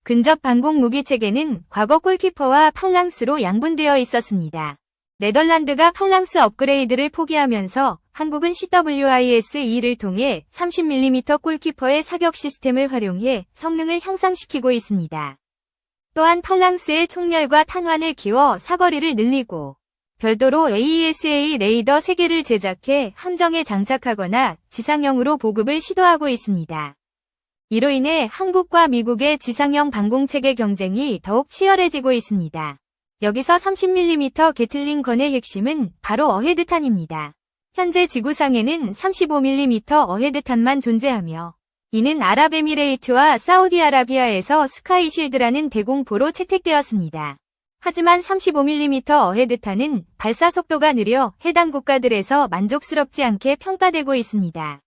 근접 방공 무기 체계는 과거 골키퍼와 팔랑스로 양분되어 있었습니다. 네덜란드가 팔랑스 업그레이드를 포기하면서 한국은 CWIS-2를 통해 30mm 골키퍼의 사격 시스템을 활용해 성능을 향상시키고 있습니다. 또한 팔랑스의 총열과 탄환을 키워 사거리를 늘리고 별도로 AESA 레이더 3개를 제작해 함정에 장착하거나 지상형으로 보급을 시도하고 있습니다. 이로 인해 한국과 미국의 지상형 방공체계 경쟁이 더욱 치열해지고 있습니다. 여기서 30mm 게틀링 건의 핵심은 바로 어헤드탄입니다. 현재 지구상에는 35mm 어헤드탄만 존재하며 이는 아랍에미레이트와 사우디아라비아에서 스카이실드라는 대공포로 채택되었습니다. 하지만 35mm 어헤드탄은 발사 속도가 느려 해당 국가들에서 만족스럽지 않게 평가되고 있습니다.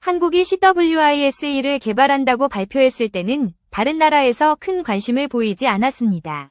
한국이 CWIS-2를 개발한다고 발표했을 때는 다른 나라에서 큰 관심을 보이지 않았습니다.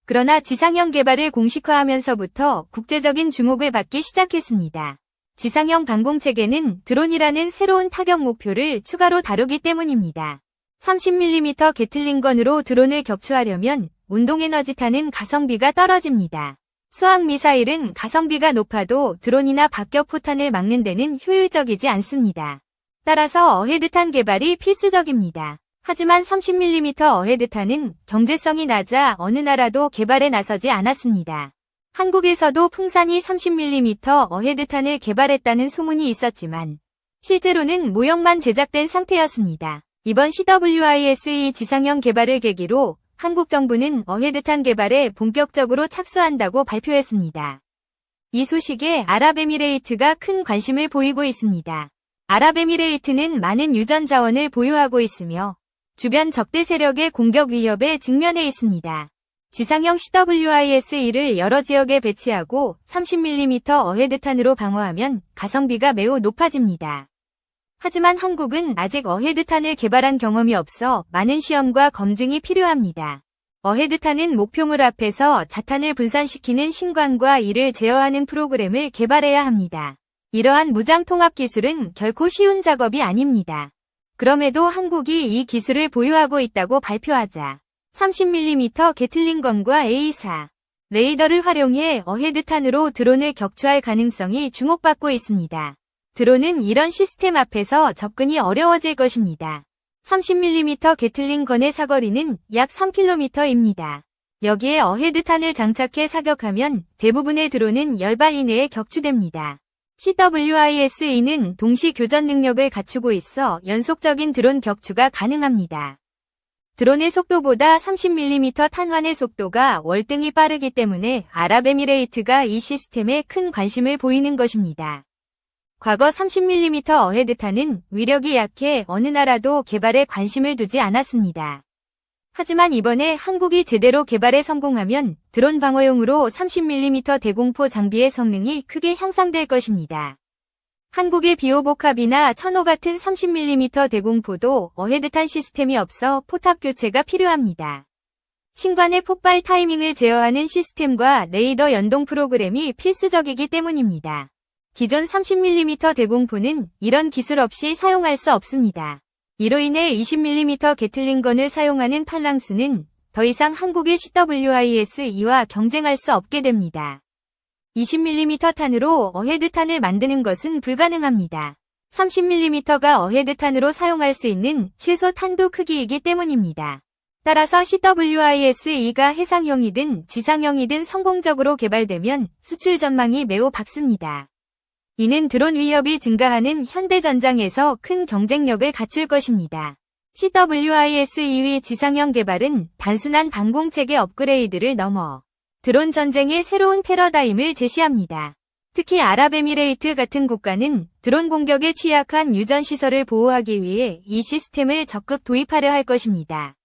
그러나 지상형 개발을 공식화하면서부터 국제적인 주목을 받기 시작했습니다. 지상형 방공체계는 드론이라는 새로운 타격 목표를 추가로 다루기 때문입니다. 30mm 게틀링건으로 드론을 격추하려면 운동에너지타는 가성비가 떨어집니다. 수학미사일은 가성비가 높아도 드론이나 박격포탄을 막는 데는 효율적이지 않습니다. 따라서 어헤드탄 개발이 필수적입니다. 하지만 30mm 어헤드탄은 경제성이 낮아 어느 나라도 개발에 나서지 않았습니다. 한국에서도 풍산이 30mm 어헤드탄을 개발했다는 소문이 있었지만 실제로는 모형만 제작된 상태였습니다. 이번 CWIS-2 지상형 개발을 계기로 한국 정부는 어헤드탄 개발에 본격적으로 착수한다고 발표했습니다. 이 소식에 아랍에미레이트가 큰 관심을 보이고 있습니다. 아랍에미레이트는 많은 유전 자원을 보유하고 있으며 주변 적대 세력의 공격 위협에 직면해 있습니다. 지상형 CWIS-2를 여러 지역에 배치하고 30mm 어헤드탄으로 방어하면 가성비가 매우 높아집니다. 하지만 한국은 아직 어헤드탄을 개발한 경험이 없어 많은 시험과 검증이 필요합니다. 어헤드탄은 목표물 앞에서 자탄을 분산시키는 신관과 이를 제어하는 프로그램을 개발해야 합니다. 이러한 무장 통합 기술은 결코 쉬운 작업이 아닙니다. 그럼에도 한국이 이 기술을 보유하고 있다고 발표하자 30mm 게틀링건과 A4 레이더를 활용해 어헤드탄으로 드론을 격추할 가능성이 주목받고 있습니다. 드론은 이런 시스템 앞에서 접근이 어려워질 것입니다. 30mm 게틀링건의 사거리는 약 3km입니다. 여기에 어헤드탄을 장착해 사격하면 대부분의 드론은 10발 이내에 격추됩니다. CWIS-2는 동시 교전 능력을 갖추고 있어 연속적인 드론 격추가 가능합니다. 드론의 속도보다 30mm 탄환의 속도가 월등히 빠르기 때문에 아랍에미레이트가 이 시스템에 큰 관심을 보이는 것입니다. 과거 30mm 어헤드탄은 위력이 약해 어느 나라도 개발에 관심을 두지 않았습니다. 하지만 이번에 한국이 제대로 개발에 성공하면 드론 방어용으로 30mm 대공포 장비의 성능이 크게 향상될 것입니다. 한국의 비오복합이나 천호 같은 30mm 대공포도 어헤드탄 시스템이 없어 포탑 교체가 필요합니다. 신관의 폭발 타이밍을 제어하는 시스템과 레이더 연동 프로그램이 필수적이기 때문입니다. 기존 30mm 대공포는 이런 기술 없이 사용할 수 없습니다. 이로 인해 20mm 게틀링건을 사용하는 팔랑스는 더 이상 한국의 CWIS-2와 경쟁할 수 없게 됩니다. 20mm 탄으로 어헤드탄을 만드는 것은 불가능합니다. 30mm가 어헤드탄으로 사용할 수 있는 최소 탄두 크기이기 때문입니다. 따라서 CWIS-2가 해상형이든 지상형이든 성공적으로 개발되면 수출 전망이 매우 밝습니다. 이는 드론 위협이 증가하는 현대전장에서 큰 경쟁력을 갖출 것입니다. CWIS-2의 지상형 개발은 단순한 방공체계 업그레이드를 넘어 드론 전쟁의 새로운 패러다임을 제시합니다. 특히 아랍에미레이트 같은 국가는 드론 공격에 취약한 유전시설을 보호하기 위해 이 시스템을 적극 도입하려 할 것입니다.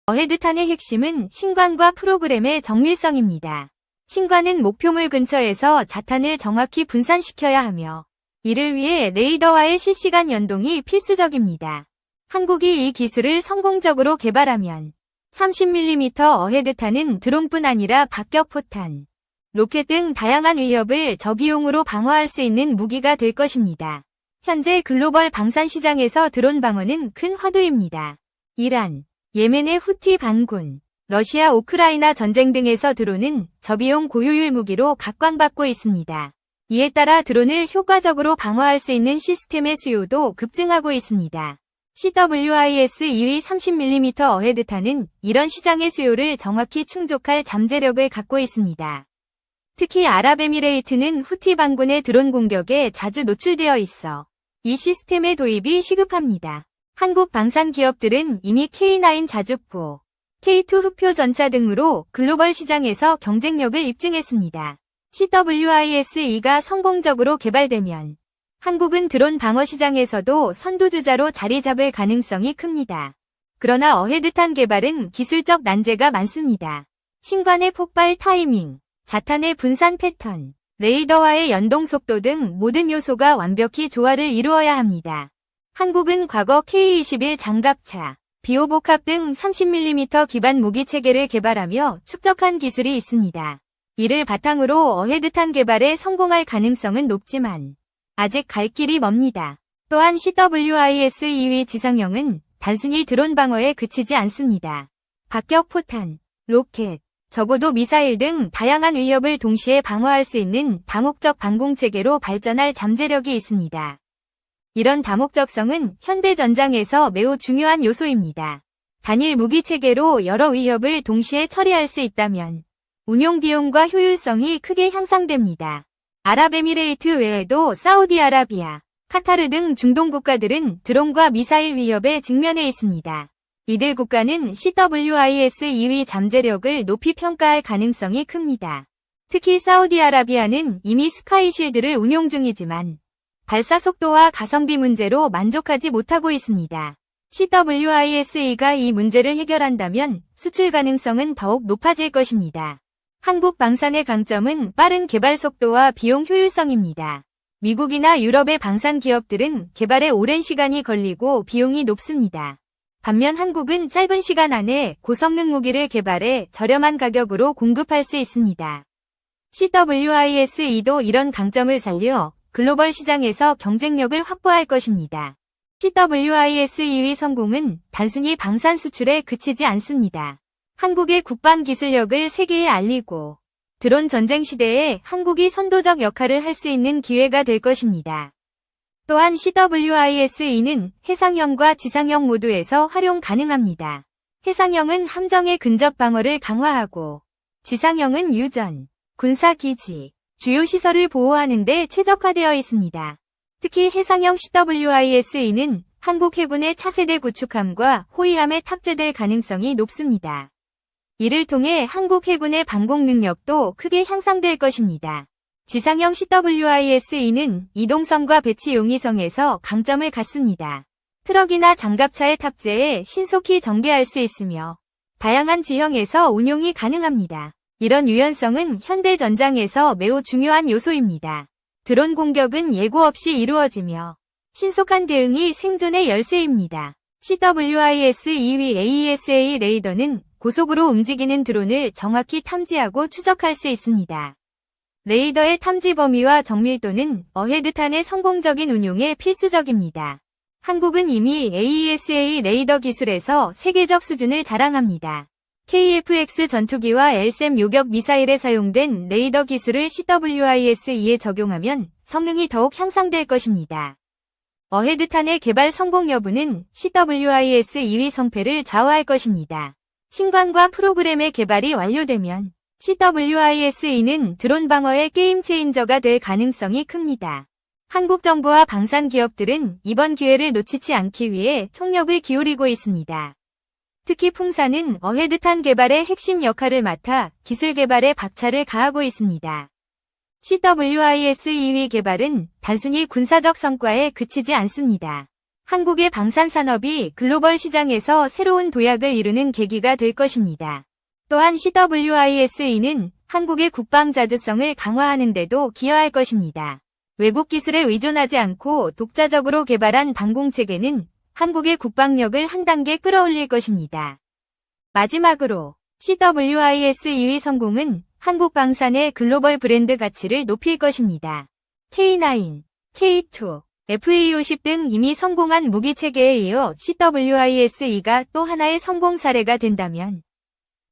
어헤드탄의 핵심은 신관과 프로그램의 정밀성입니다. 신관은 목표물 근처에서 자탄을 정확히 분산시켜야 하며 이를 위해 레이더와의 실시간 연동이 필수적입니다. 한국이 이 기술을 성공적으로 개발하면 30mm 어헤드탄은 드론뿐 아니라 박격포탄, 로켓 등 다양한 위협을 저비용으로 방어할 수 있는 무기가 될 것입니다. 현재 글로벌 방산 시장에서 드론 방어는 큰 화두입니다. 이란, 예멘의 후티 반군, 러시아 우크라이나 전쟁 등에서 드론은 저비용 고효율 무기로 각광받고 있습니다. 이에 따라 드론을 효과적으로 방어할 수 있는 시스템의 수요도 급증하고 있습니다. CWIS 2위 30mm 어헤드탄은 이런 시장의 수요를 정확히 충족할 잠재력을 갖고 있습니다. 특히 아랍에미레이트는 후티 반군의 드론 공격에 자주 노출되어 있어 이 시스템의 도입이 시급합니다. 한국 방산 기업들은 이미 K9 자주포, K2 흑표 전차 등으로 글로벌 시장에서 경쟁력을 입증했습니다. CWIS-2가 성공적으로 개발되면 한국은 드론 방어 시장에서도 선두주자로 자리 잡을 가능성이 큽니다. 그러나 어헤드탄 개발은 기술적 난제가 많습니다. 신관의 폭발 타이밍, 자탄의 분산 패턴, 레이더와의 연동 속도 등 모든 요소가 완벽히 조화를 이루어야 합니다. 한국은 과거 K-21 장갑차, 비호복합 등 30mm 기반 무기 체계를 개발하며 축적한 기술이 있습니다. 이를 바탕으로 어헤드탄 개발에 성공할 가능성은 높지만 아직 갈 길이 멉니다. 또한 CWIS 2위 지상형은 단순히 드론 방어에 그치지 않습니다. 박격 포탄, 로켓, 적어도 미사일 등 다양한 위협을 동시에 방어할 수 있는 다목적 방공체계로 발전할 잠재력이 있습니다. 이런 다목적성은 현대 전장에서 매우 중요한 요소입니다. 단일 무기체계로 여러 위협을 동시에 처리할 수 있다면 운용 비용과 효율성이 크게 향상됩니다. 아랍에미레이트 외에도 사우디아라비아, 카타르 등 중동 국가들은 드론과 미사일 위협에 직면해 있습니다. 이들 국가는 CWIS 2위 잠재력을 높이 평가할 가능성이 큽니다. 특히 사우디아라비아는 이미 스카이실드를 운용 중이지만 발사 속도와 가성비 문제로 만족하지 못하고 있습니다. CWIS-2가 이 문제를 해결한다면 수출 가능성은 더욱 높아질 것입니다. 한국 방산의 강점은 빠른 개발 속도와 비용 효율성입니다. 미국이나 유럽의 방산 기업들은 개발에 오랜 시간이 걸리고 비용이 높습니다. 반면 한국은 짧은 시간 안에 고성능 무기를 개발해 저렴한 가격으로 공급할 수 있습니다. CWIS-2도 이런 강점을 살려 글로벌 시장에서 경쟁력을 확보할 것입니다. CWIS 2위 성공은 단순히 방산 수출에 그치지 않습니다. 한국의 국방 기술력을 세계에 알리고 드론 전쟁 시대에 한국이 선도적 역할을 할 수 있는 기회가 될 것입니다. 또한 CWIS-2는 해상형과 지상형 모두에서 활용 가능합니다. 해상형은 함정의 근접 방어를 강화하고 지상형은 유전, 군사기지, 주요 시설을 보호하는 데 최적화되어 있습니다. 특히 해상형 CWIS-2는 한국 해군의 차세대 구축함과 호위함에 탑재될 가능성이 높습니다. 이를 통해 한국 해군의 방공 능력도 크게 향상될 것입니다. 지상형 CWIS-2는 이동성과 배치 용이성에서 강점을 갖습니다. 트럭이나 장갑차에 탑재해 신속히 전개할 수 있으며 다양한 지형에서 운용이 가능합니다. 이런 유연성은 현대 전장에서 매우 중요한 요소입니다. 드론 공격은 예고 없이 이루어지며 신속한 대응이 생존의 열쇠입니다. CWIS 2위 AESA 레이더는 고속으로 움직이는 드론을 정확히 탐지하고 추적할 수 있습니다. 레이더의 탐지 범위와 정밀도는 어헤드탄의 성공적인 운용에 필수적입니다. 한국은 이미 AESA 레이더 기술에서 세계적 수준을 자랑합니다. KF-X 전투기와 LSAM 요격 미사일에 사용된 레이더 기술을 CWIS-2에 적용하면 성능이 더욱 향상될 것입니다. 어헤드탄의 개발 성공 여부는 CWIS-2위 성패를 좌우할 것입니다. 신관과 프로그램의 개발이 완료되면 CWIS-2는 드론 방어의 게임 체인저가 될 가능성이 큽니다. 한국 정부와 방산 기업들은 이번 기회를 놓치지 않기 위해 총력을 기울이고 있습니다. 특히 풍산은 어헤드탄 개발의 핵심 역할을 맡아 기술 개발에 박차를 가하고 있습니다. CWIS-2위 개발은 단순히 군사적 성과에 그치지 않습니다. 한국의 방산 산업이 글로벌 시장에서 새로운 도약을 이루는 계기가 될 것입니다. 또한 CWIS-2는 한국의 국방 자주성을 강화하는 데도 기여할 것입니다. 외국 기술에 의존하지 않고 독자적으로 개발한 방공체계는 한국의 국방력을 한 단계 끌어올릴 것입니다. 마지막으로 CWIS-2위 성공은 한국 방산의 글로벌 브랜드 가치를 높일 것입니다. K9, K2, FA-50 등 이미 성공한 무기 체계에 이어 CWIS-2가 또 하나의 성공 사례가 된다면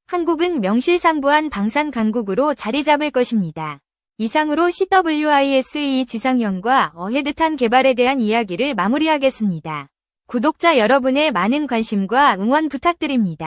한국은 명실상부한 방산 강국으로 자리 잡을 것입니다. 이상으로 CWIS-2 지상형과 어헤드탄 개발에 대한 이야기를 마무리하겠습니다. 구독자 여러분의 많은 관심과 응원 부탁드립니다.